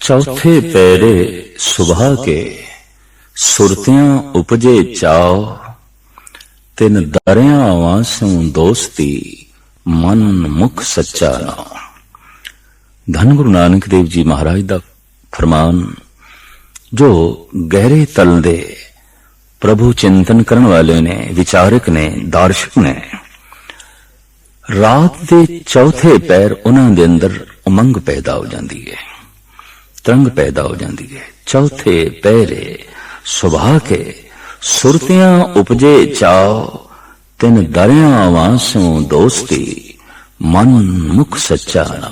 चौथे पैरे सुबह के सुरतियां उपजे चाओ, तिन दरिया वासों दोस्ती मन मुख सच्चा नाओ। धन गुरु नानक देव जी महाराज दा फरमान, जो गहरे तल दे प्रभु चिंतन करने वाले ने, विचारक ने, दार्शक ने, रात दे चौथे पैर उन्हां दे अंदर उमंग पैदा हो जाती है, तरंग पैदा हो जाती है। चौथे पैरे सुबह के सुरतियां उपजे चाओ, तिन दरिया वासों दोस्ती मन मुख सच्चा ना।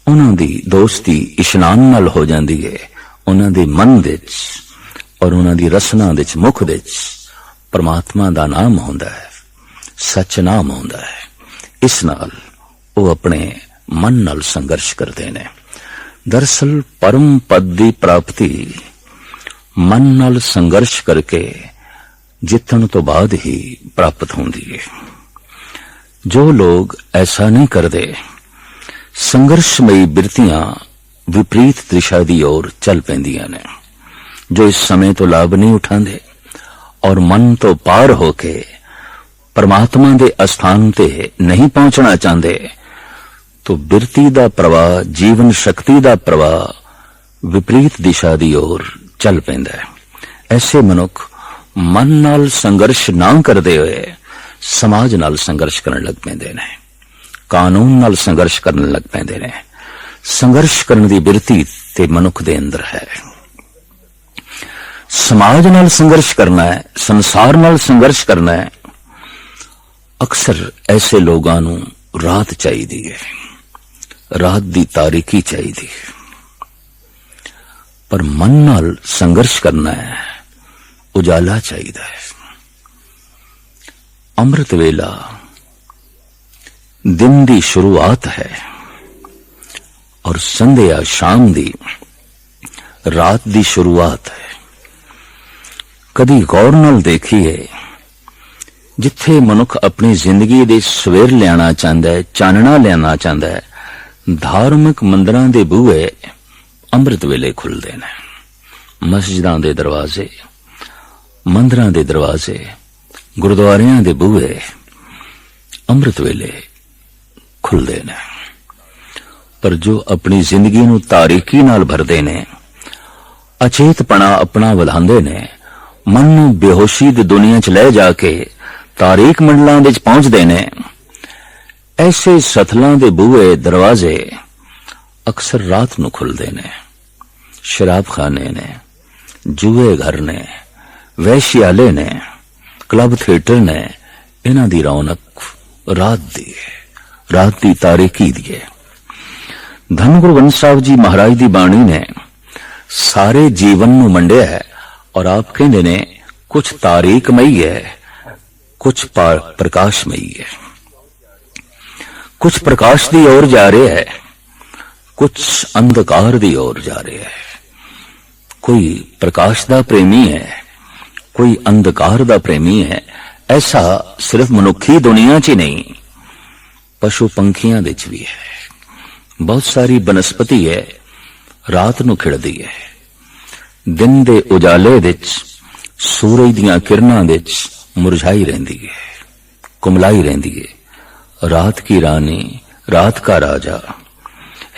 उन्हां दी दोस्ती इशनान नाल हो जाती है, उन्हां दे मन दे और उन्हां दी रसना दे मुख दे परमात्मा दा नाम होंदा है, सच नाम होंदा है। इस नाल वो अपने मन नाल संघर्ष करते ने। दरअसल परम पद दी प्राप्ति मन नाल संघर्ष करके जितन तो बाद ही प्राप्त होंदी है। जो लोग ऐसा नहीं करते, संघर्षमयी बिरतियां विपरीत दिशा दी ओर चल पैंदियां ने। जो इस समय तो लाभ नहीं उठांदे और मन तो पार होके परमात्मा दे अस्थान ते नहीं पहुंचना चाहते, तो बिरती दा प्रवाह, जीवन शक्ति दा प्रवाह विपरीत दिशा दी ओर चल पैंदा है। ऐसे मनुख मन नाल संघर्ष ना करदे होए समाज नाल संघर्ष करन लग पैंदे ने, कानून नाल संघर्ष करन लग पैंदे ने। संघर्ष करन दी बिरती ते मनुख दे अंदर है। समाज नाल संघर्ष करना है, संसार नाल संघर्ष करना है। अक्सर ऐसे लोगां नूं रात चाहिदी है, रात दी तारीकी चाहिदी है। पर मन नाल संघर्ष करना है, उजाला चाहिदा है। अमृत वेला दिन दी शुरुआत है और संध्या शाम दी रात दी शुरुआत है। कदी गौर नाल देखिए, जिथे मनुख अपनी जिंदगी दे सवेर लियाना चाहता है, चानना लियाना चाहता है, धार्मिक मंदिरां दे बूहे अमृत वेले खुलदे ने। मस्जिदां दे दरवाजे, मंदिरां दे दरवाजे, गुरुद्वारियां दे बूहे अमृत वेले खुलदे ने। पर जो अपनी जिंदगी नूं तारीकी नाल भरदे ने, अचेतपना अपना वधांदे ने, मन नूं बेहोशी दी दुनिया च ले जाके तारीक मंडलां विच पहुंचदे ने, ऐसे सथलां दे बूहे दरवाजे अक्सर रात नूं खुलदे ने। शराबखाने ने, जुए घर ने, वैश्यालय ने, क्लब थिएटर ने, इन्हां दी रौनक रात दी है, रात दी तारीकी दी है। धन गुरु ग्रंथ साहिब जी महाराज दी बाणी ने सारे जीवन नूं मंडिया है और आप कहंदे ने कुछ तारीकमई है, कुछ प्रकाशमयी है। कुछ प्रकाश दी ओर जा रहे है, कुछ अंधकार दी ओर जा रहे है। कोई प्रकाश दा प्रेमी है, कोई अंधकार दा प्रेमी है। ऐसा सिर्फ मनुखी दुनिया च ही नहीं, पशु पंखियां दे च भी है। बहुत सारी बनस्पति है रात नूं खिड़दी है। दिन दे उजाले दे च, सूरज दियां किरणां दे च मुरझाई रहती है, कुमलाई रहती है। रात की रानी, रात का राजा,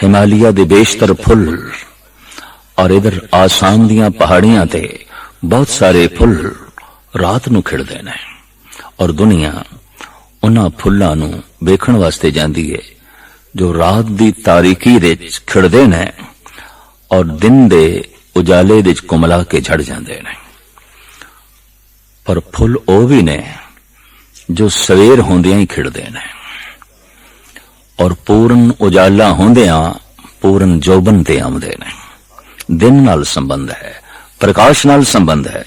हिमालय दे बेशतर फुल और इधर आसाम दियां पहाड़ियां ते बहुत सारे फुल रात नूं खिड़दे ने और दुनिया उन्हां फुल्लां नूं वेखण वास्ते जांदी है जो रात दी तारीकी दे खिड़दे ने और दिन दे उजाले दे कुमला के झड़ जांदे ने। पर फुल ओ भी ने जो सवेर होंदियां ही खिड़दे ने और पूर्ण उजाला होंदियां पूर्ण जोबन ते आउंदे ने। दिन नाल संबंध है, प्रकाश नाल संबंध है।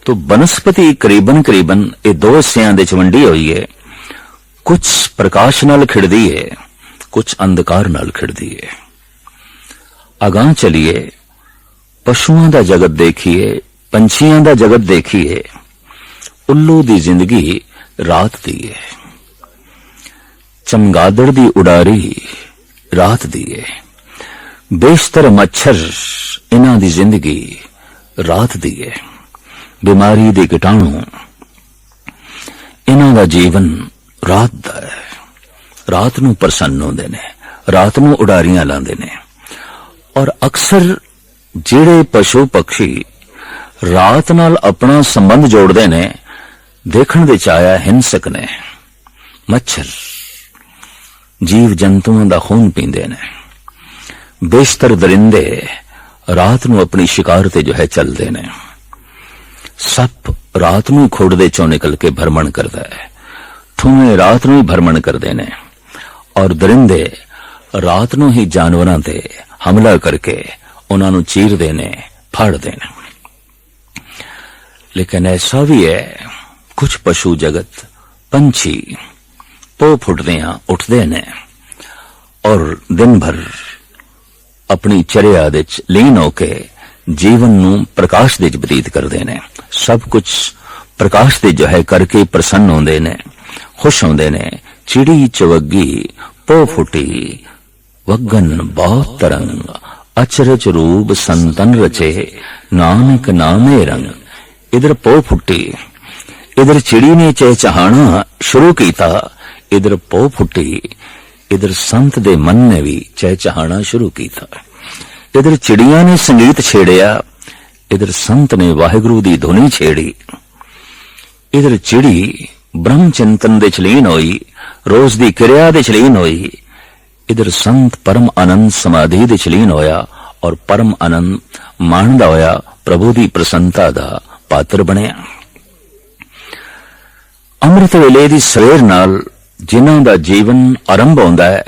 तो बनस्पति करीबन करीबन ये दो हिस्सियां दे च वंडी होई है। कुछ प्रकाश नाल खिड़दी है, कुछ अंधकार नाल खिड़दी है। अगां चलिए, पशुओं दा जगत देखिए, पंछियों दा जगत देखिए। उल्लू दी जिंदगी रात दी है, चमगादड़ दी उडारी रात दी है, बेशतर मच्छर इन्हां दी जिंदगी रात दी है। बीमारी दे कीटाणु इन्हां दा जीवन रात दा है। रात नूं प्रसन्न होंदे ने, रात नूं उडारियां लांदे ने। और अक्सर ਜਿਹੜੇ पशु पक्षी रात नाल अपना संबंध जोड़ते ने, देखण दे चाया हिंसक ने। मच्छर जीव जंतुओं का खून पींदे ने। बेशतर दरिंदे रात नूं अपनी शिकार ते जो है चलते ने। सप रात नूं खोड़दे चों निकल के भ्रमण करता है। ठूमे रात नूं ही भ्रमण करते ने। और दरिंदे रात नूं ही जानवरां ते हमला करके उन्हां नूं चीरदे ने, फाड़दे ने। लेकिन ऐसा भी है, कुछ पशु जगत पंछी पो फुटदियां उठदे ने और दिन भर अपनी चर्या दे च लीन होके जीवन नूं प्रकाश दे च बतीत करदे ने। सब कुछ प्रकाश दे जो है करके प्रसन्न होंदे ने, खुश होंदे ने। चिड़ी चवग्गी पो फुटी वगन बहुत तरंग, अचरज रूप संतन रचे नानक नामे रंग। इधर पो फुटी, इधर चिड़ी ने चहचहाना शुरू कीता। इधर पो फुटी, इधर संत दे मन ने भी चहचहाना शुरू कीता। इधर चिड़िया ने संगीत छेड़िया, इधर संत ने वाहिगुरु दी धुनी छेड़ी। इधर चिड़ी ब्रह्म चिंतन दे चलीन होई, रोज दी क्रिया दे चलीन होई। इधर संत परम आनंद समाधि दे चलीन होया और परम आनंद माणदा होया प्रभु दी प्रसन्नता दा पात्र बनिया। अमृत वेले दी सवेर नाल जिन्हां दा जीवन आरंभ होंदा है,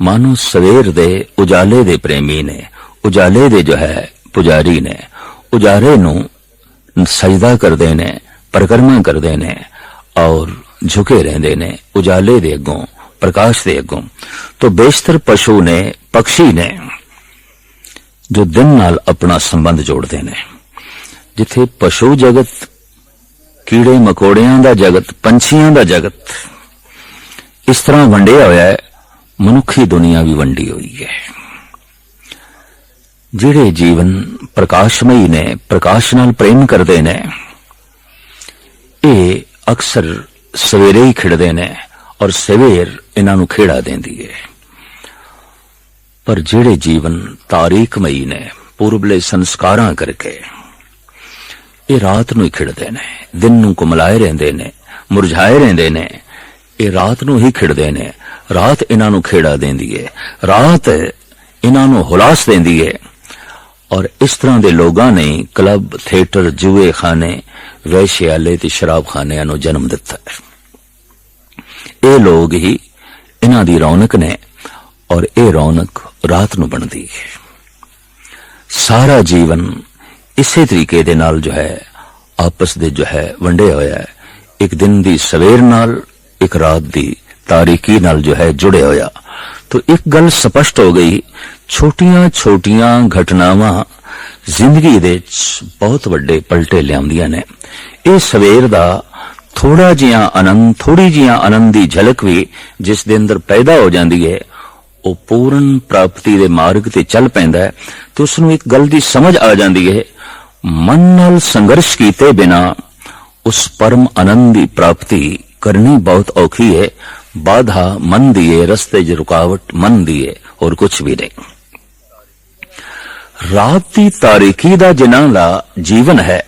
मानो सवेर दे उजाले दे प्रेमी ने, उजाले दे जो है पुजारी ने। उजारे नूं सजदा करदे ने, परिक्रमा करदे ने और झुके रहंदे ने उजाले दे अगों, प्रकाश दे अगों। तो बेशतर पशु ने, पक्षी ने जो दिन नाल अपना संबंध जोड़ते ने। जिथे पशु जगत, कीड़े मकोड़ियां दा जगत, पंछियां दा जगत इस तरह वंडिया होया है, मनुखी दुनिया भी वंडी हुई है। जिहड़े जीवन प्रकाशमयी ने, प्रकाश नाल प्रेम करते ने, ये अक्सर सवेरे ही खिड़दे ने और सवेर इन्हां नूं खेड़ा देंदी है। पर जिहड़े जीवन तारीखमयी ने, पूर्वले संस्कारां करके ये रात नूं ही खिड़दे ने, दिन नूं कुमलाए रहंदे ने, मुरझाए रहंदे ने। ये रात नूं ही खिड़दे ने, रात इन्हां नूं खेड़ा देंदी है, रात इन्हां नूं हुलास देंदी है। और इस तरह दे लोगां ने क्लब, थिएटर, जुए खाने, वैश्यालय ते शराब खानियां नूं जन्म दिता है। ये लोग ही इन्हां दी रौनक ने और ये रौनक रात नूं बनदी है। सारा जीवन इसे तरीके दे नाल जो है आपस दे जो है वंडे होया है। एक दिन दी सवेर नाल, एक रात दी तारीकी नाल जो है जुड़े होया। तो एक गल स्पष्ट हो गई, छोटियां छोटियां घटनावां जिंदगी दे बहुत वड्डे पलटे लियांदियां ने। ये सवेर दा थोड़ा जिहा आनंद, थोड़ी जिहा आनंद दी झलक भी जिस दे अंदर पैदा हो जाती है, वो पूर्ण प्राप्ति दे मार्ग ते चल पैंदा है। तो उसनूं एक गल दी समझ आ जाती है, मन नाल संघर्ष कीते बिना उस परम आनंद दी प्राप्ति करनी बहुत औखी है। बाधा मन दी है, रस्ते च रुकावट मन दी है, और कुछ भी नहीं। रात दी तारीकी दा जिन्हां दा जीवन है,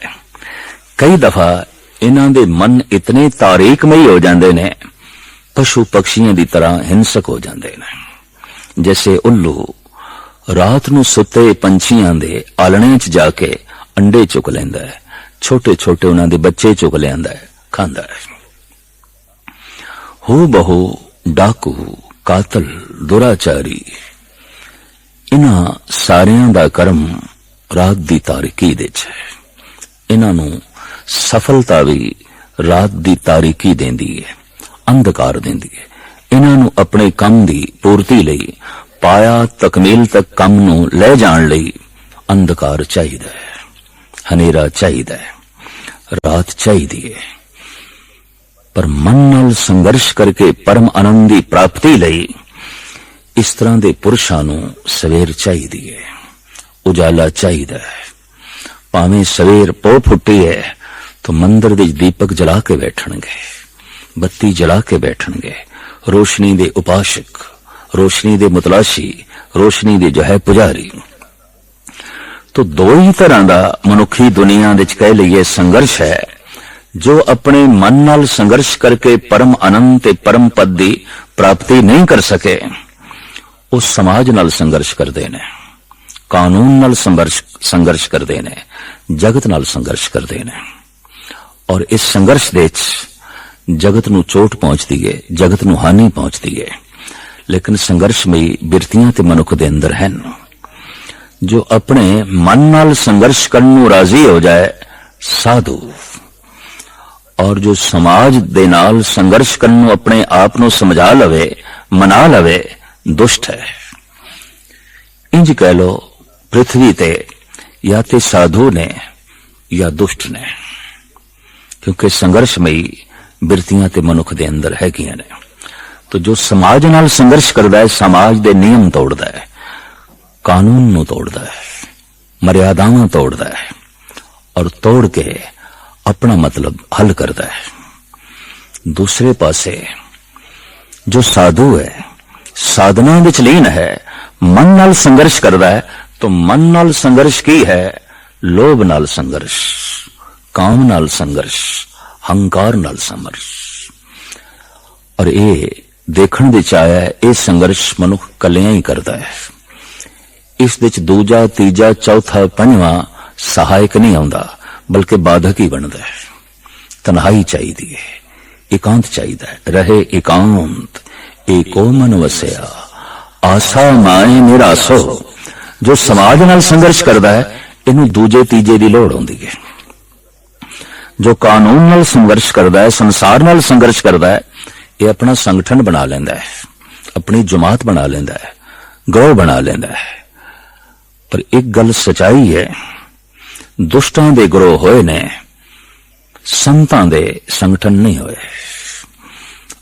कई दफा इन्हां दे मन इतने तारीकमई हो जाते ने, पशु पक्षियों की तरह हिंसक हो जाते ने। जैसे उल्लू रात नूं सुते पंछियां दे आलणे च जाके अंडे चुक लैंदा है, छोटे छोटे उन्हां दे बच्चे चुक लियांदा है, खांदा है। हो बहु डाकू, कातल, दुराचारी, इन्हां सारियां दा कर्म रात दी तारीकी दे च है। इन्हां नूं सफलता भी रात दी तारीकी देंदी है, अंधकार देंदी है। इन्हां नूं अपने काम दी पूर्ति लई, पाया तकमील तक काम नूं ले जाण लई अंधकार चाहिदा है, हनेरा चाहिदा है, रात चाहिदी है। पर मन नाल संघर्ष करके परम आनंद दी प्राप्ति लई इस तरह के पुरुषां नूं सवेर चाहिदी है, उजाला चाहिदा है। भावें सवेर पो फुट्टी है तो मंदिर दे दीपक जला के बैठणगे, बत्ती जला के बैठणगे। रोशनी दे उपासक, रोशनी दे मुतलाशी, रोशनी दे जो है पुजारी। तो दो ही तरह का मनुखी दुनिया विच कह लईए संघर्ष है। जो अपने मन नाल संघर्ष करके परम आनंद ते परम पद दी प्राप्ति नहीं कर सके, वो समाज नाल संघर्ष करते ने, कानून नाल संघर्ष करते ने, जगत नाल संघर्ष करते ने। और इस संघर्ष दे जगत नूं चोट पहुंचती है, जगत नूं हानि पहुंचती है। लेकिन संघर्षमई बिरतियां ते मनुख दे अंदर हैन। जो अपने मन नाल संघर्ष करने नूं राजी हो जाए साधु, और जो समाज दे नाल संघर्ष करने नूं अपने आप नूं समझा लवे, मना लवे, दुष्ट है। इंज कह लो पृथ्वी ते या ते साधु ने या दुष्ट ने, क्योंकि संघर्षमई बिरतियां ते मनुख दे अंदर हैगियां ने। तो जो समाज नाल संघर्ष करदा है, समाज दे नियम तोड़दा है, कानून नूं तोड़दा है, मर्यादावां तोड़दा है, और तोड़ के अपना मतलब हल करदा है। दूसरे पासे जो साधु है, साधना विच लीन है, मन नाल संघर्ष करदा है, तो मन नाल संघर्ष की है? लोभ नाल संघर्ष, काम नाल संघर्ष, हंकार नाल संघर्ष। और ये देखण विच आया है, ये संघर्ष मनुख कलियां ही करदा है। इस विच दूजा, तीजा, चौथा, पंजवां सहायक नहीं आउंदा, बल्कि बाधक ही बनदा है। तन्हाई चाहिदी है, एकांत चाहिदा है। रहे एकांत एको मन वसिया, आसा माए निरासो। जो समाज नाल संघर्ष करदा है, इनू दूजे तीजे दी लोड़ होंदी है। जो कानून नाल संघर्ष करदा है, संसार नाल संघर्ष करदा है, ये अपना संगठन बना लेंदा है, अपनी जमात बना लेंदा है, गिरोह बना लेंदा है। पर एक गल सच्चाई है, दुष्टां दे गिरोह होए ने, संतां दे संगठन नहीं होए,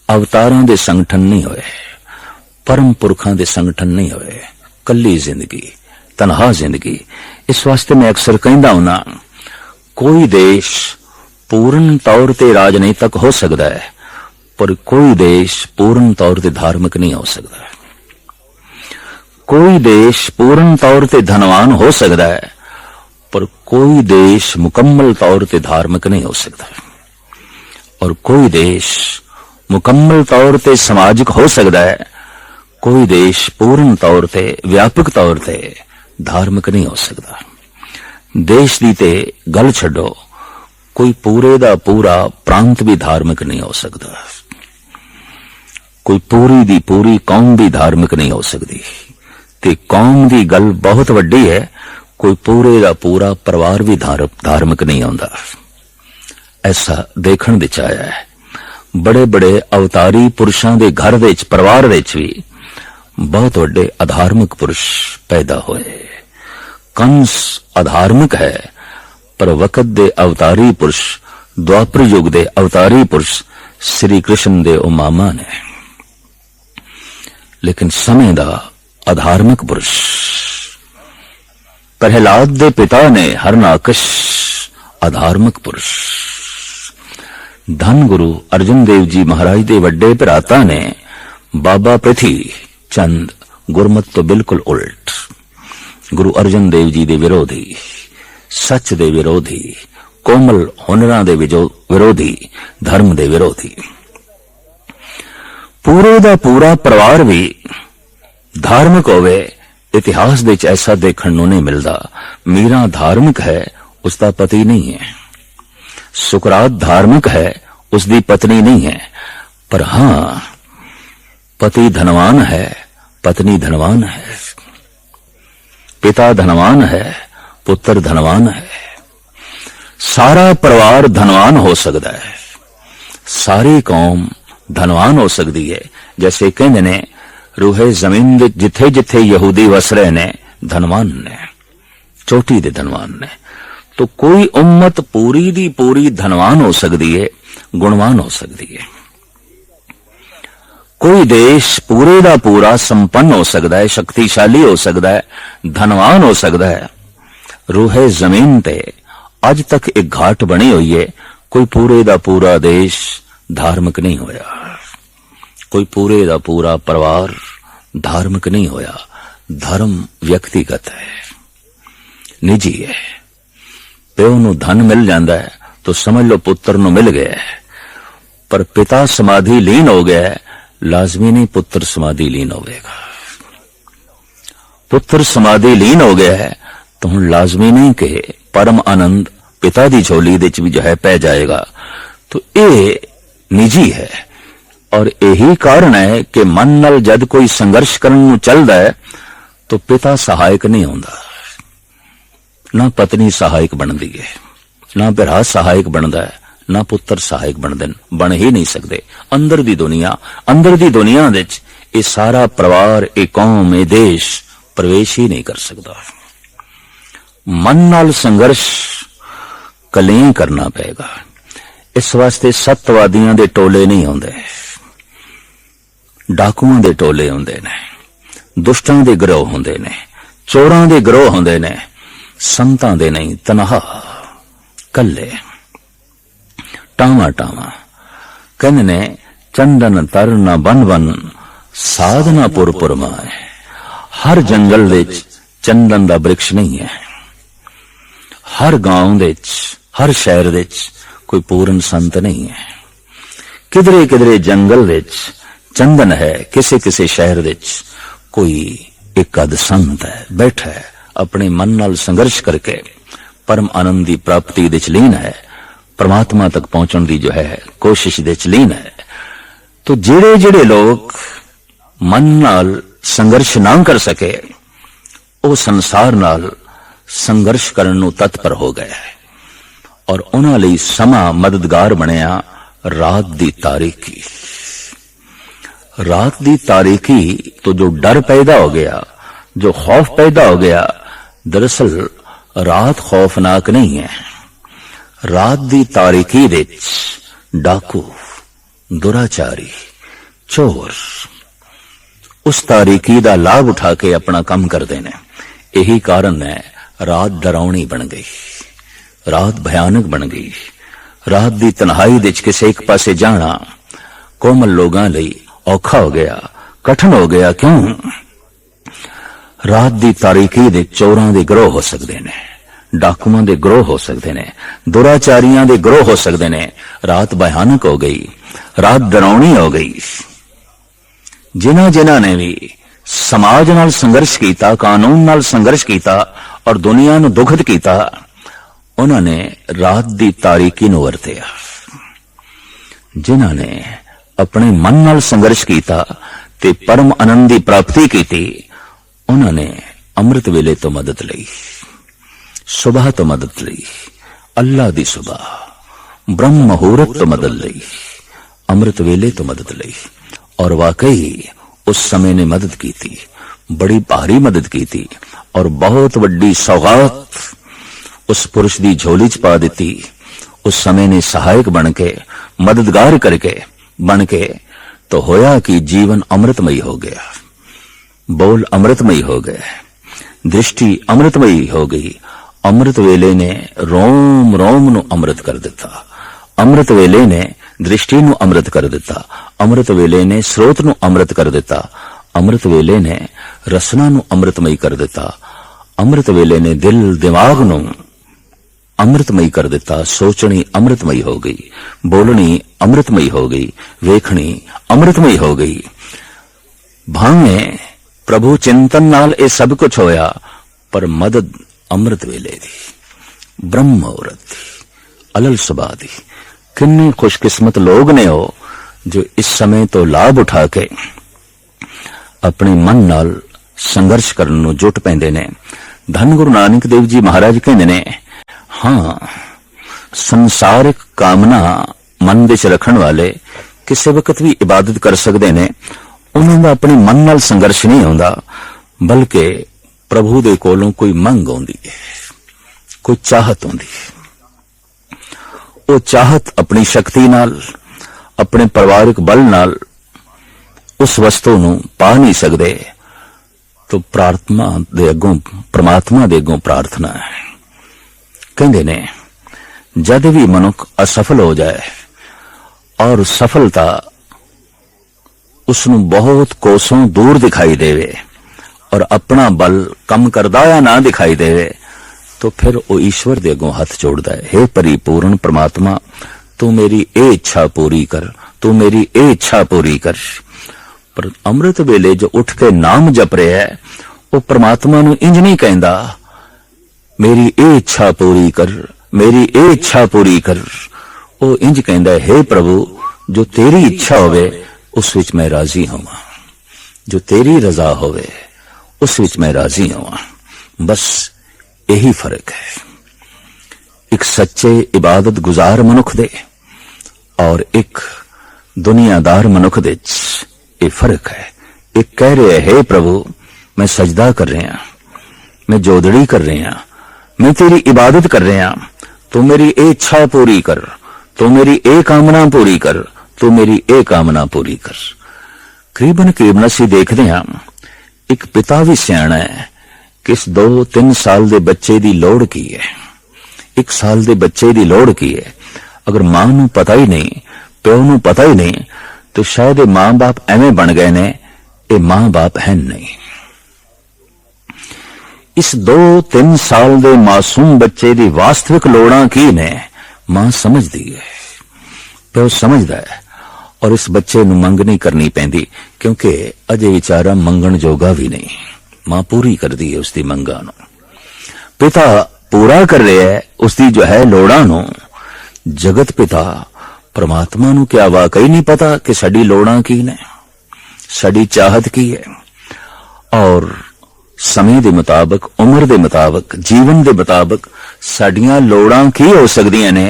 अवतारां दे संगठन नहीं होए, परम पुरखां दे संगठन नहीं होए। कल्ली जिंदगी, तनहा जिंदगी। इस वास्ते मैं अक्सर कहंदा हुंदा, कोई देश पूर्ण तौर ते राजनीतिक हो सकता है, पर कोई देश पूर्ण तौर ते धार्मिक नहीं हो सकता। कोई देश पूर्ण तौर ते धनवान हो सकता है, पर कोई देश मुकम्मल तौर ते धार्मिक नहीं हो सकता। और कोई देश मुकम्मल तौर ते सामाजिक हो सकता है, कोई देश पूर्ण तौर ते व्यापक तौर ते धार्मिक नहीं हो सकता। देश दी ते गल छड्डो, कोई पूरे दा पूरा प्रांत भी धार्मिक नहीं हो सकता। कोई पूरी दी पूरी कौम भी धार्मिक नहीं हो सकती। ते कौम दी गल बहुत वड्डी है, कोई पूरे दा पूरा परिवार भी धार्मिक नहीं होंदा। ऐसा देखण विच आया है। बड़े बड़े अवतारी पुरुषां दे घर विच, परिवार विच भी बहुत वड्डे अधार्मिक पुरुष पैदा होए। कंस अधार्मिक है, पर वक़्त दे अवतारी पुरुष, द्वापर युग दे अवतारी पुरुष श्री कृष्ण दे ओ मामा ने। लेकिन समय दा अधार्मिक पुरुष प्रहलाद दे पिता ने हरनाकश, अधार्मिक पुरुष। धन गुरु अर्जन देव जी महाराज दे वड्डे भराता ने बाबा पृथ्वी चंद गुरमत तो बिल्कुल उल्ट, गुरु अर्जन देव जी दे विरोधी, सच दे विरोधी, कोमल हुनरां दे विरोधी, धर्म दे विरोधी। पूरे दा पूरा परिवार भी धार्मिक होवे, इतिहास विच ऐसा देखण नूं नहीं मिलदा। मीरा धार्मिक है, उसका पति नहीं है। सुकरात धार्मिक है, उसकी पत्नी नहीं है। पर हां, पति धनवान है, पत्नी धनवान है। पिता धनवान है, पुत्र धनवान है। सारा परिवार धनवान हो सकता है, सारी कौम धनवान हो सकती है। जैसे कहंदे ने, रूहे जमीन दे जिथे जिथे यहूदी वस रहे ने, धनवान ने, चोटी दे धनवान ने। तो कोई उम्मत पूरी दी पूरी धनवान हो सकती है, गुणवान हो सकती है। कोई देश पूरे दा पूरा संपन्न हो सकता है, शक्तिशाली हो सकता है, धनवान हो सकता है। रूहे जमीन ते अज तक एक घाट बनी हुई है, कोई पूरे दा पूरा देश धार्मिक नहीं होया, कोई पूरे दा पूरा परिवार धार्मिक नहीं होया। धर्म व्यक्तिगत है, निजी है। प्यो नू धन मिल जाता है तो समझ लो पुत्र नू मिल गया है, पर पिता समाधि लीन हो गया है, लाजमी नहीं पुत्र समाधि लीन होगा। पुत्र समाधि लीन हो गया है तो हुण लाजमी नहीं कि परम आनंद पिता दी झोली दे च भी जो है पै जाएगा। तो ये निजी है, और यही कारण है कि मन नाल जद कोई संघर्ष करने नू चलदा है तो पिता सहायक नहीं होंदा, ना पत्नी सहायक बनती है, ना भरा सहायक बनता है, ना पुत्र सहायक बनते, बन ही नहीं सकते। अंदर दी दुनिया दे ये सारा परिवार, ये कौम, ये देश प्रवेश ही नहीं कर सकता। मन नाल संघर्ष कलें करना पेगा। इस वास्ते सत्यवादियों दे टोले नहीं होंदे, डाकुओं दे टोले होंदे ने, दुष्टां दे गिरोह होंदे ने, चोरां दे गिरोह होंदे ने, संतां दे नहीं। तनहा कल्ले टावा टावा कहने ने चंदन तरना बन बन साधना पुर पुर माए। हर जंगल विच चंदन दा वृक्ष नहीं है, हर गांव विच, हर शहर विच कोई पूर्ण संत नहीं है। किधरे किधरे जंगल विच चंदन है, किसे किसे शहर विच कोई एक अद संत है, बैठा है, अपने मन नाल संघर्ष करके परम आनंद की प्राप्ति दे च लीन है, परमात्मा तक पहुंचने की जो है कोशिश दे च लीन है। तो जेड़े जेड़े लोग मन नाल संघर्ष ना कर सके, वो संसार नाल संघर्ष करने नू तत्पर हो गए है, और उन्हां लई समा मददगार बनिया रात दी तारीकी। रात दी तारीकी तो जो डर पैदा हो गया, जो खौफ पैदा हो गया, दरअसल रात खौफनाक नहीं है। रात दी तारीकी विच डाकू, दुराचारी, चोर उस तारीकी दा लाभ उठा के अपना काम करते हैं। यही कारण है रात डरावनी बन गई, रात भयानक बन गई। रात दी तन्हाई विच किसे एक पासे जाना कोमल लोगां लई औखा हो गया, कठिन हो गया। क्यों? रात दी तारीकी दे चोरां दे गिरोह हो सकते ने, डाकुआं दे गिरोह हो सकते ने, दुराचारियां दे गिरोह हो सकते ने। रात भयानक हो गई, रात डरावनी हो गई। जिन्हां जिन्हां ने भी समाज नाल संघर्ष कीता, कानून नाल संघर्ष कीता और दुनिया नूं दुखद कीता, उन्हां ने रात दी तारीकी नूं वरतिया। जिन्हां ने अपने मन नाल संघर्ष कीता ते परम आनंद दी प्राप्ति कीती, उन्हां ने अमृत वेले तो मदद लई, सुबह तो मदद लई, अल्लाह दी सुबह, ब्रह्म मुहूर्त तो मदद लई, अमृत वेले तो मदद लई। और वाकई उस समय ने मदद की थी, बड़ी भारी मदद की थी, और बहुत वड्डी सौगात उस पुरुष दी झोली च पा दी। उस समय ने सहायक बन के, मददगार करके बन के, तो होया कि जीवन अमृतमयी हो गया, बोल अमृतमयी हो गए, दृष्टि अमृतमयी हो गई। अमृत वेले ने रोम रोम नु अमृत कर दिता, अमृत वेले ने दृष्टि नु अमृत कर दिता, अमृत वेले ने स्रोत नु अमृत कर दिता, अमृत वेले ने रसना नु अमृतमयी कर दिता, अमृत वेले ने दिल दिमाग नु अमृतमयी कर दिता। सोचनी अमृतमयी हो गई, बोलनी अमृतमयी हो गई, वेखनी अमृतमयी हो गई। भावें प्रभु चिंतन नाल ये सब कुछ होया, पर मदद अमृत वेले दी, ब्रह्म मुहूर्त दी, अलल सुबह दी। किन्ने खुशकिस्मत लोग ने हो जो इस समय तो लाभ उठा के अपने मन नाल संघर्ष करने नूं जुट पैंदे ने। धन गुरु नानक देव जी महाराज कहंदे ने, हाँ, संसारिक कामना मन विच रखण वाले किसी वक्त भी इबादत कर सकते ने। उन्हां दा अपने मन नाल संघर्ष नहीं होंदा, बल्कि प्रभु दे कोलों कोई मंग आउंदी है, कोई चाहत आउंदी है। वो चाहत अपनी शक्ति नाल, अपने परिवारिक बल नाल उस वस्तु ਨੂੰ ਪਾ ਨਹੀਂ ਸਕਦੇ तो प्रार्थना ਦੇ ਅੱਗੋਂ परमात्मा ਦੇ ਅੱਗੋਂ प्रार्थना है। ਕਹਿੰਦੇ ਨੇ जद भी मनुख असफल हो जाए और सफलता उसनू बहुत कोसों दूर दिखाई देवे और अपना बल कम करदा या ना दिखाई देवे तो फिर वो ईश्वर दे अगों हथ जोड़दा है, हे परिपूर्ण परमात्मा तू मेरी ए इच्छा पूरी कर, तू मेरी ए इच्छा पूरी कर। पर अमृत वेले जो उठ के नाम जप रहा है वो परमात्मा नू इंज नहीं कहंदा मेरी ए इच्छा पूरी कर, मेरी ए इच्छा पूरी कर। वो इंज कहंदा है, हे प्रभु जो तेरी इच्छा होवे उस विच मैं राजी होवां, जो तेरी रजा होवे उस विच मैं राजी होवां। बस यही फर्क है एक सच्चे इबादत गुजार मनुख दे और एक दुनियादार मनुख दे ये फर्क है। एक कह रहे हे प्रभु मैं सजदा कर रहा, मैं जोदड़ी कर रहा, मैं तेरी इबादत कर रहा, तू मेरी ए इच्छा पूरी कर, तू मेरी ए कामना पूरी कर, तू मेरी ए कामना पूरी कर। करीबन असीं देखते हैं एक पिता भी सियाणा है कि इस 2-3 साल के बच्चे की लोड़ की है, 1 साल के बच्चे की लोड़ की है। अगर मां नूं पता ही नहीं, प्यो नूं पता ही नहीं तो शायद ये मां बाप एवें बन गए ने, ये मां बाप है नहीं। इस 2-3 साल के मासूम बच्चे की वास्तविक लोड़ां की ने मां समझदी है, प्यो समझदा है और इस बच्चे नूं मंग नहीं करनी पैंदी क्योंकि अजे विचारा मंगण जोगा भी नहीं। मां पूरी कर दी है उसकी मंगा नूं, पिता पूरा कर रहा है उसकी जो है लोड़ां नूं। जगत पिता परमात्मा नूं क्या वाकई नहीं पता कि साडी लोड़ां की ने, साडी चाहत की है। और समय के मुताबिक, उम्र के मुताबिक, जीवन के मुताबिक साडियां लोड़ां की हो सकदियां ने।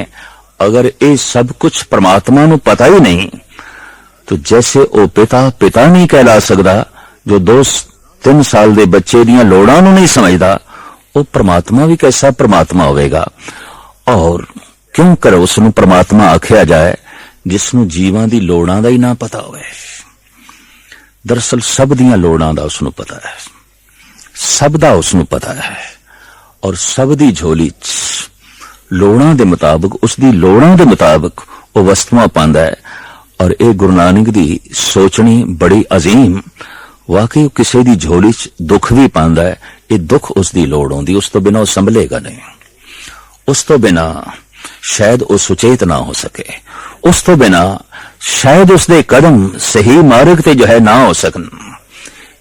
अगर ये सब कुछ परमात्मा नूं पता ही नहीं तो जैसे वो पिता पिता नहीं कहला सकदा जो 2-3 साल के बच्चे दियां लोड़ां नूं नहीं समझदा, वो परमात्मा भी कैसा परमात्मा होवेगा। और क्यों कर उसनूं परमात्मा आख्या जाए जिसनूं जीवां दी लोड़ां दा ही ना पता होवे। दरअसल सब दियां लोड़ां दा उसनूं पता है, सब दा उसनूं पता है और सब दी झोली च लोड़ां दे मुताबिक, उसदी लोड़ां दे मुताबिक वो वस्तुआं पांदा है। और ये गुरु नानक दी सोचनी बड़ी अजीम, वाकई किसी दी झोली च दुख भी पांदा है। ये दुख उसदी लोड़ होंदी, उस तो बिना वो संभलेगा नहीं, उस तो बिना शायद वो सुचेत ना हो सके, उस तो बिना शायद उसदे कदम सही मार्ग ते जो है ना हो सकन।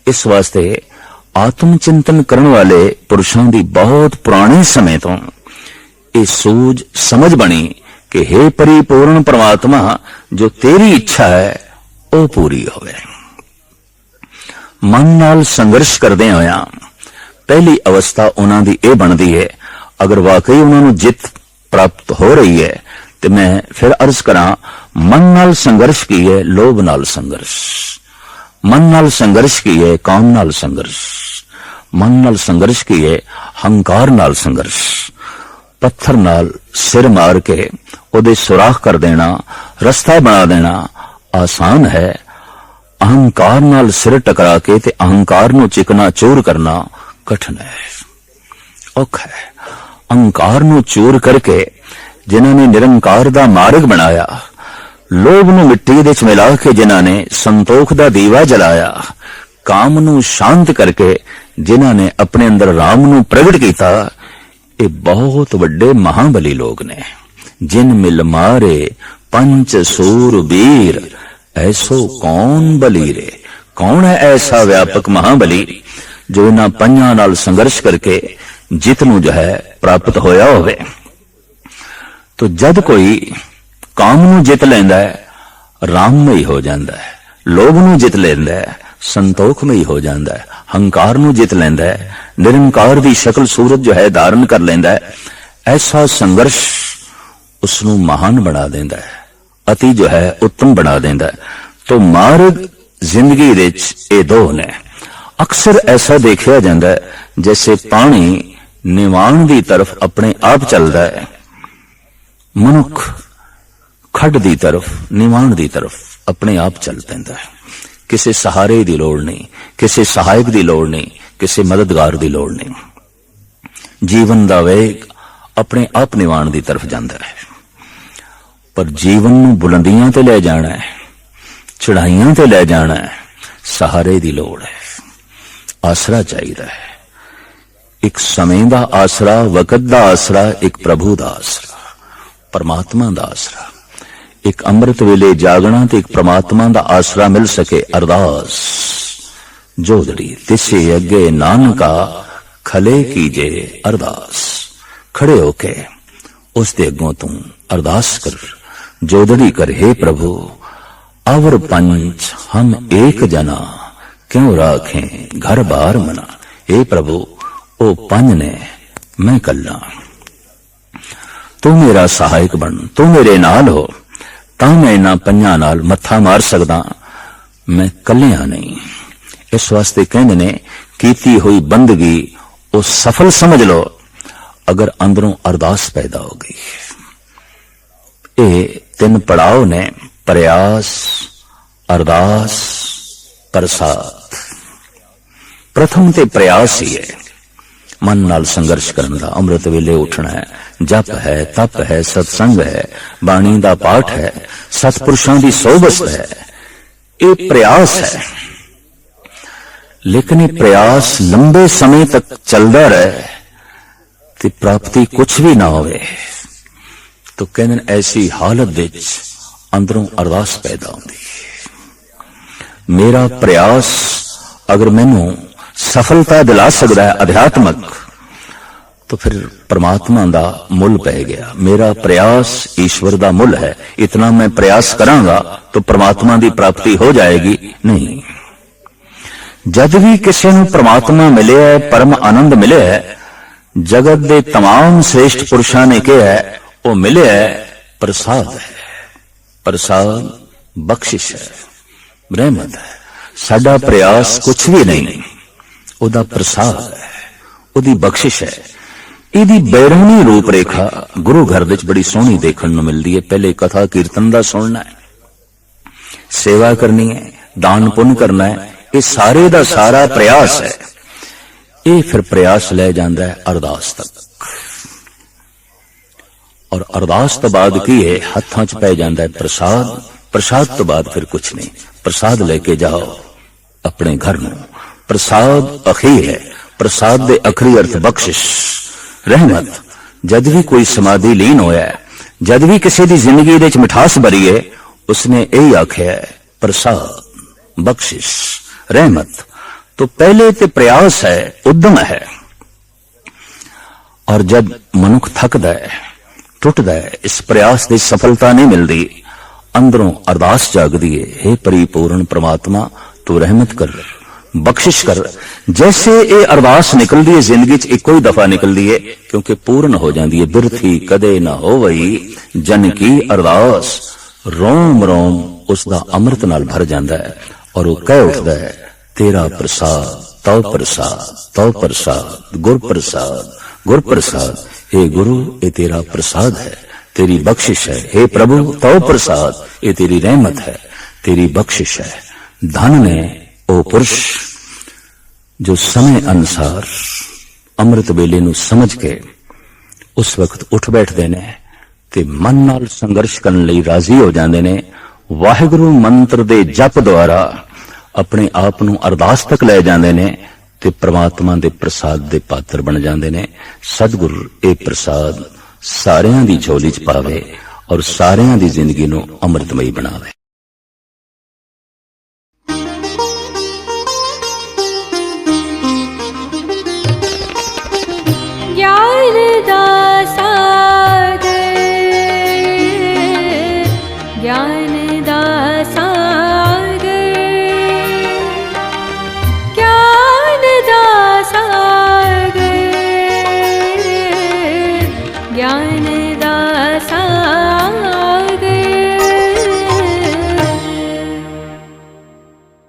इस वास्ते आत्म चिंतन करने वाले पुरुषों की बहुत पुराने समय तो ये सूझ समझ बनी कि हे परिपूर्ण परमात्मा जो तेरी इच्छा है वो पूरी होवे। मन नाल संघर्ष करदे होया पहली अवस्था उन्हां दी ए बनदी है, अगर वाकई उन्हां नूं जित प्राप्त हो रही है तो मैं फिर अर्ज करा मन नाल संघर्ष की है, लोभ नाल संघर्ष, मन नाल संघर्ष की है, काम नाल संघर्ष, मन नाल संघर्ष की है, हंकार नाल संघर्ष। पत्थर नाल सिर मार के ओदे सुराख कर देना, रास्ता बना देना आसान है, अहंकार नाल सिर टकरा के ते अहंकार नूं चिकना चूर करना कठिन है, औखा है। अहंकार नूं चूर करके जिन्हां ने निरंकार दा मार्ग बनाया, लोभ नूं मिट्टी दे च मिला के जिन्हां ने संतोख दा दीवा जलाया, काम नूं शांत करके जिन्हां ने अपने अंदर राम नूं प्रगट कीता, ये बहुत वड्डे महाबली लोग ने। जिन मिल मारे पंच सूरबीर ऐसो कौन बली रे। कौन है ऐसा व्यापक महाबली जो इन्हां पंजां नाल संघर्ष करके जित नूं जो है प्राप्त होया होवे। तो जद कोई काम नूं जित लैंदा है राममई हो जांदा है, लोभ नूं जित लैंदा है संतोखमई हो जांदा है, हंकार नूं जित लैंदा है निरंकार दी शक्ल सूरत जो है धारण कर लैंदा है। ऐसा संघर्ष उसनूं महान बना देंदा है, अति जो है उत्तम बना देंदा है। तो मार्ग जिंदगी दे विच ये दो ने। अक्सर ऐसा देखा जाता है जैसे पानी निवाण दी तरफ अपने आप चलता है, मनुख खड दी तरफ निवाण दी तरफ अपने आप चल पैंदा है। ਕਿਸੇ ਸਹਾਰੇ ਦੀ ਲੋੜ ਨਹੀਂ, ਕਿਸੇ ਸਹਾਇਕ ਦੀ ਲੋੜ ਨਹੀਂ, ਕਿਸੇ ਮਦਦਗਾਰ ਦੀ ਲੋੜ ਨਹੀਂ। ਜੀਵਨ ਦਾ ਵੇਗ ਆਪਣੇ ਆਪ ਨਿਵਾਣ ਦੀ ਤਰਫ ਜਾਂਦਾ ਹੈ, ਪਰ ਜੀਵਨ ਨੂੰ ਬੁਲੰਦੀਆਂ ਤੇ ਲੈ ਜਾਣਾ ਹੈ, ਚੜਾਈਆਂ ਤੇ ਲੈ ਜਾਣਾ ਹੈ, ਸਹਾਰੇ ਦੀ ਲੋੜ ਹੈ, ਆਸਰਾ ਚਾਹੀਦਾ ਹੈ। ਇੱਕ ਸਮੇਂ ਦਾ ਆਸਰਾ, ਵਕਤ ਦਾ ਆਸਰਾ, ਇੱਕ ਪ੍ਰਭੂ ਦਾ ਆਸਰਾ, ਪਰਮਾਤਮਾ ਦਾ ਆਸਰਾ। ਇੱਕ ਅੰਮ੍ਰਿਤ ਵੇਲੇ ਜਾਗਣਾ ਤੇ ਇੱਕ ਪ੍ਰਮਾਤਮਾ ਦਾ ਆਸਰਾ ਮਿਲ ਸਕੇ। ਅਰਦਾਸ ਜੋਦੜੀ ਤਿਸੇ ਅੱਗੇ ਨਾਨਕਾ ਖਲੇ ਕੀਜੇ ਅਰਦਾਸ। ਖੜੇ ਹੋ ਕੇ ਉਸ ਦੇ ਅੱਗੋਂ ਤੂੰ ਅਰਦਾਸ ਕਰ, ਜੋਦੜੀ ਕਰ, हे प्रभु अवर पंच हम एक जना क्यों राखें घर बार मना। हे प्रभु ओ पंज ने मैं कल्ला, तू मेरा सहायक बन, तू मेरे नाल हो तां मैं इन्हां पंजां नाल मत्था मार सकदा, मैं कल्लिया नहीं। इस वास्ते कहंदे ने कीती हुई बंदगी ओ सफल समझ लो अगर अंदरों अरदास पैदा हो गई। ये तीन पड़ाव ने, प्रयास, अरदास, प्रसाद। प्रथम ते प्रयास ही है, मन नाल संघर्ष करने का। अमृत वेले उठना है, जप है, तप है, सत्संग है, बाणी दा पाठ है, सतपुरुषों की सोबत है, ये प्रयास है। लेकिन ये प्रयास लंबे समय तक चलता रहे ते प्राप्ति कुछ भी ना होवे तो कहने ऐसी हालत विच अंदरों अरदास पैदा होती है। मेरा प्रयास अगर मैनू सफलता दिला सकता है अध्यात्मक, तो फिर परमात्मा दा मुल पै गया। मेरा प्रयास ईश्वर दा मुल है, इतना मैं प्रयास करांगा तो परमात्मा दी प्राप्ति हो जाएगी नहीं। जद भी किसी नूं परमात्मा मिले है, परम आनंद मिले है, जगत दे तमाम श्रेष्ठ पुरुषां ने कहा है वो मिले है प्रसाद है। प्रसाद बख्शिश है, रहमत है। साडा प्रयास कुछ भी नहीं, ओदा प्रसाद है, ओदी बख्शिश है। इहदी बैरूनी रूप रेखा गुरु घर विच बड़ी सोहनी देखण नूं मिलदी है। पहले कथा कीर्तन दा सुनना है, सेवा करनी है, दान पुण्य करना है, ये सारे दा सारा प्रयास है। ये फिर प्रयास ले जाता है अरदास तक, और अरदास तो बाद की है हत्थां च पै जाता है प्रसाद। प्रसाद तो बाद फिर कुछ नहीं, प्रसाद लेके जाओ अपने घर में। प्रसाद अखीर है, प्रसाद दे अखरी अर्थ बख्शिश, रहमत। जद भी कोई समाधि लीन होया है, जद भी किसी की जिंदगी दे मिठास भरी है, उसने यही आख्या है प्रसाद, बख्शिश, रहमत। तो पहले ते प्रयास है, उद्यम है। और जब मनुख थकदा है, टुटदा है, इस प्रयास की सफलता नहीं मिलती, अंदरों अरदास जागदी है, हे परिपूर्ण परमात्मा तू रहमत कर, बख्शिश कर। जैसे ये अरदास निकलती है जिंदगी च इको ही दफा निकलती है, क्योंकि पूर्ण हो जाती है। बिरथी कदे ना होवई जन की अरदास, रोम रोम उसका अमृत नाल भर जाता है, और वो कह उठता है तेरा प्रसाद तव प्रसाद, तव प्रसाद, गुर प्रसाद, गुर प्रसाद। हे गुरु ये तेरा प्रसाद है, तेरी बख्शिश है। हे प्रभु तव प्रसाद, ये तेरी रहमत है, तेरी बख्शिश है। धन ने ओ पुरुष जो समय अनुसार अमृत वेले नूं समझ के उस वक्त उठ बैठते ने ते मन नाल संघर्ष करने लई राजी हो जाते ने। वाहिगुरु मंत्र दे जप द्वारा अपने आप नूं अरदास तक ले जाते ने ते परमात्मा दे प्रसाद दे पात्र बन जाते ने। सतगुरु ये प्रसाद सारियां दी झोली च पावे और सारियां दी जिंदगी नूं अमृतमई बनावे।